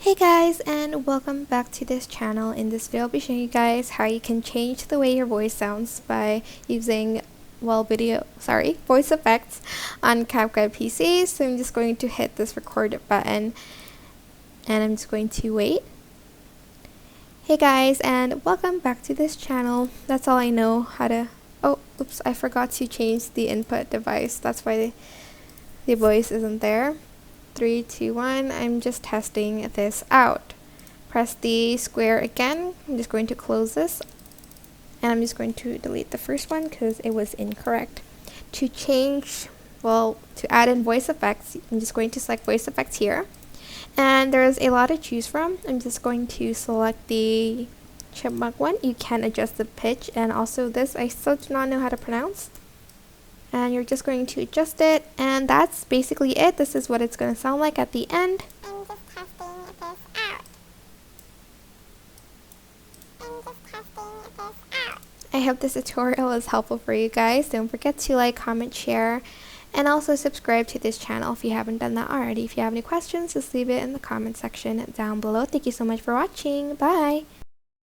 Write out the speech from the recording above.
Hey guys, and welcome back to this channel. In this video I'll be showing you guys how you can change the way your voice sounds by using voice effects on CapCut PC. So I'm just going to hit this record button and I'm just going to wait. Hey guys, and welcome back to this channel. That's all I know how to oops, I forgot to change the input device. That's why the voice isn't there. 3, 2, 1. I'm just testing this out. Press the square again. I'm just going to close this and I'm just going to delete the first one because it was incorrect. To add in voice effects, I'm just going to select voice effects here, and there's a lot to choose from. I'm just going to select the chipmunk one. You can adjust the pitch, and also this I still do not know how to pronounce. And you're just going to adjust it, and that's basically it. This is what it's going to sound like at the end. I'm just testing this out. I hope this tutorial is helpful for you guys. Don't forget to like, comment, share, and also subscribe to this channel if you haven't done that already. If you have any questions, just leave it in the comment section down below. Thank you so much for watching. Bye!